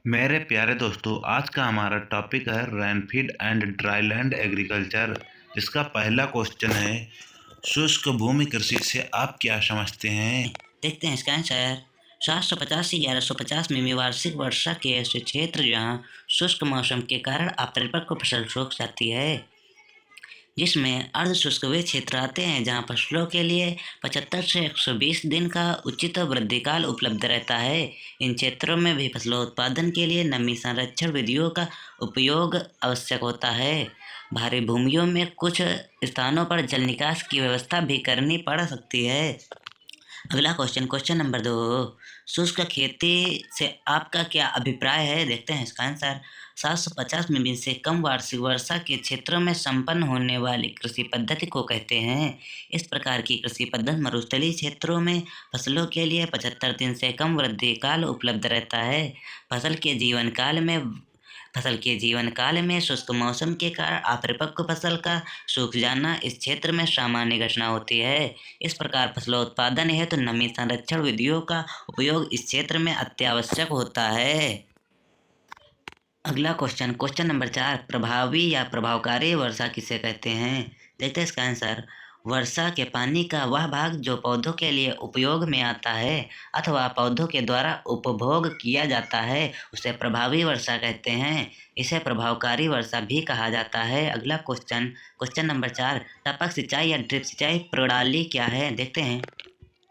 मेरे प्यारे दोस्तों, आज का हमारा टॉपिक है रेनफीड एंड ड्राईलैंड एग्रीकल्चर। इसका पहला क्वेश्चन है, शुष्क भूमि कृषि से आप क्या समझते हैं? देखते हैं इसका आंसर। 750 से 1150 मिमी वार्षिक वर्षा के ऐसे क्षेत्र जहाँ शुष्क मौसम के कारण अपरिपक्व फसल सूख जाती है, जिसमें अर्ध शुष्क वे क्षेत्र आते हैं जहाँ फसलों के लिए 75 से 120 दिन का उचित वृद्धि काल उपलब्ध रहता है। इन क्षेत्रों में भी फसलों उत्पादन के लिए नमी संरक्षण विधियों का उपयोग आवश्यक होता है। भारी भूमियों में कुछ स्थानों पर जल निकास की व्यवस्था भी करनी पड़ सकती है। अगला क्वेश्चन नंबर 2, शुष्क खेती से आपका क्या अभिप्राय है? देखते हैं इसका आंसर। 750 मिमी से कम वार्षिक वर्षा के क्षेत्रों में संपन्न होने वाली कृषि पद्धति को कहते हैं। इस प्रकार की कृषि पद्धति मरुस्थलीय क्षेत्रों में फसलों के लिए 75 दिन से कम वृद्धि काल उपलब्ध रहता है। फसल के जीवन काल में फसल के जीवन काल में शुष्क मौसम के कारण अपरिपक्व फसल का सूख जाना इस क्षेत्र में सामान्य घटना होती है। इस प्रकार फसलों उत्पादन हेतु नमी संरक्षण विधियों का उपयोग इस क्षेत्र में अत्यावश्यक होता है। अगला क्वेश्चन नंबर 4, प्रभावी या प्रभावकारी वर्षा किसे कहते हैं? देखते हैं इसका आंसर। वर्षा के पानी का वह भाग जो पौधों के लिए उपयोग में आता है अथवा पौधों के द्वारा उपभोग किया जाता है, उसे प्रभावी वर्षा कहते हैं। इसे प्रभावकारी वर्षा भी कहा जाता है। अगला क्वेश्चन नंबर 4, टपक सिंचाई या ड्रिप सिंचाई प्रणाली क्या है? देखते हैं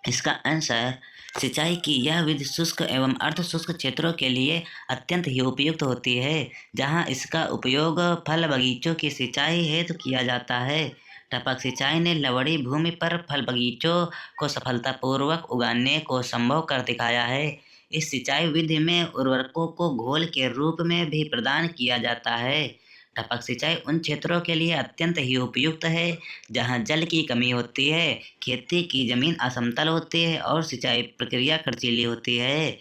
इसका आंसर। सिंचाई की यह विधि शुष्क एवं अर्ध शुष्क क्षेत्रों के लिए अत्यंत ही उपयुक्त होती है, जहां इसका उपयोग फल बगीचों की सिंचाई हेतु किया जाता है। टपक सिंचाई ने लवड़ी भूमि पर फल बगीचों को सफलतापूर्वक उगाने को संभव कर दिखाया है। इस सिंचाई विधि में उर्वरकों को घोल के रूप में भी प्रदान किया जाता है। टपक सिंचाई उन क्षेत्रों के लिए अत्यंत ही उपयुक्त है जहां जल की कमी होती है, खेती की जमीन असमतल होती है और सिंचाई प्रक्रिया खर्चीली होती है।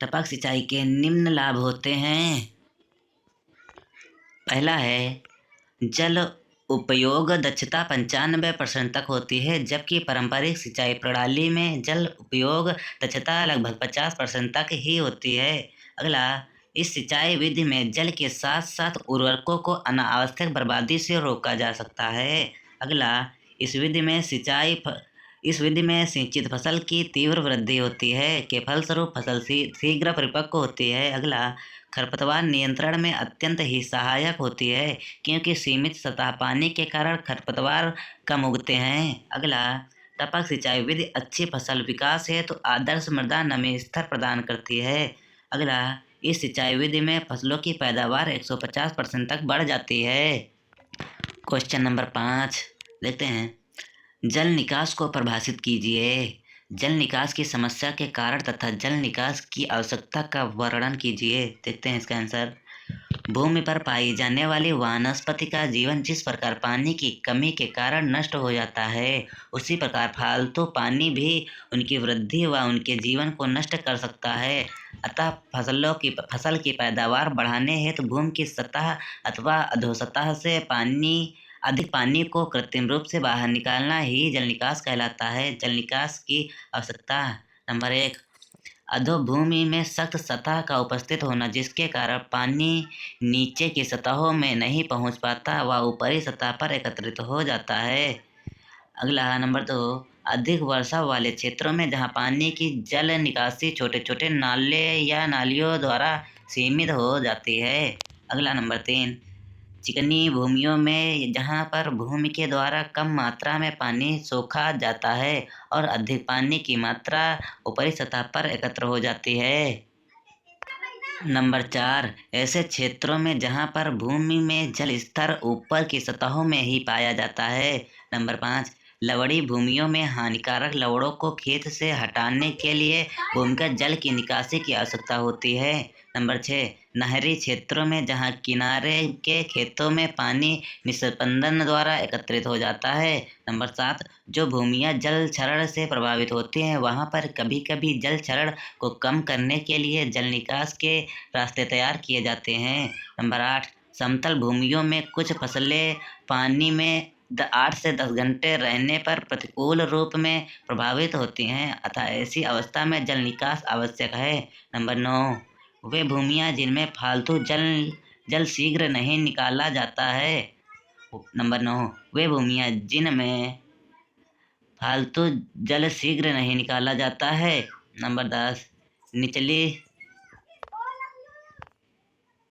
टपक सिंचाई के निम्न लाभ होते हैं। पहला है, जल उपयोग दक्षता 95% तक होती है, जबकि पारंपरिक सिंचाई प्रणाली में जल उपयोग दक्षता लगभग 50% तक ही होती है। अगला, इस सिंचाई विधि में जल के साथ साथ उर्वरकों को अनावश्यक बर्बादी से रोका जा सकता है। अगला, इस विधि में इस विधि में सिंचित फसल की तीव्र वृद्धि होती है, के फलस्वरूप फसल शीघ्र परिपक्व होती है। अगला, खरपतवार नियंत्रण में अत्यंत ही सहायक होती है, क्योंकि सीमित सतह पानी के कारण खरपतवार कम उगते हैं। अगला, टपक सिंचाई विधि अच्छी फसल विकास है तो आदर्श मृदा नमी स्तर प्रदान करती है। अगला, इस सिंचाई विधि में फसलों की पैदावार 150% तक बढ़ जाती है। क्वेश्चन नंबर 5, देखते हैं। जल निकास को परिभाषित कीजिए। जल निकास की समस्या के कारण तथा जल निकास की आवश्यकता का वर्णन कीजिए। देखते हैं इसका आंसर। भूमि पर पाई जाने वाली वनस्पति का जीवन जिस प्रकार पानी की कमी के कारण नष्ट हो जाता है, उसी प्रकार फालतू पानी भी उनकी वृद्धि व उनके जीवन को नष्ट कर सकता है। अतः फसल की पैदावार बढ़ाने हेतु भूमि की सतह अथवा अधोसतह से अधिक पानी को कृत्रिम रूप से बाहर निकालना ही जल निकास कहलाता है। जल निकास की आवश्यकता। नंबर 1, अधोभूमि में सख्त सतह का उपस्थित होना, जिसके कारण पानी नीचे की सतहों में नहीं पहुंच पाता व ऊपरी सतह पर एकत्रित हो जाता है। अगला नंबर 2, अधिक वर्षा वाले क्षेत्रों में जहां पानी की जल निकासी छोटे छोटे नाले या नालियों द्वारा सीमित हो जाती है। अगला नंबर 3, चिकनी भूमियों में जहां पर भूमि के द्वारा कम मात्रा में पानी सोखा जाता है और अधिक पानी की मात्रा ऊपरी सतह पर एकत्र हो जाती है। नंबर 4, ऐसे क्षेत्रों में जहां पर भूमि में जल स्तर ऊपर की सतहों में ही पाया जाता है। नंबर 5, लवड़ी भूमियों में हानिकारक लवड़ों को खेत से हटाने के लिए भूमिगत जल की निकासी की आवश्यकता होती है। नंबर 6, नहरी क्षेत्रों में जहां किनारे के खेतों में पानी निस्पंदन द्वारा एकत्रित हो जाता है। नंबर 7, जो भूमियां जल क्षरण से प्रभावित होती हैं, वहां पर कभी कभी जल क्षरण को कम करने के लिए जल निकास के रास्ते तैयार किए जाते हैं। नंबर 8, समतल भूमियों में कुछ फसलें पानी में 8 से 10 घंटे रहने पर प्रतिकूल रूप में प्रभावित होती हैं, अतः ऐसी अवस्था में जल निकास आवश्यक है। नंबर 9, वे भूमियाँ जिनमें फालतू जल शीघ्र नहीं निकाला जाता है। नंबर 9, वे भूमियाँ जिनमें फालतू जल शीघ्र नहीं निकाला जाता है। नंबर 10, निचली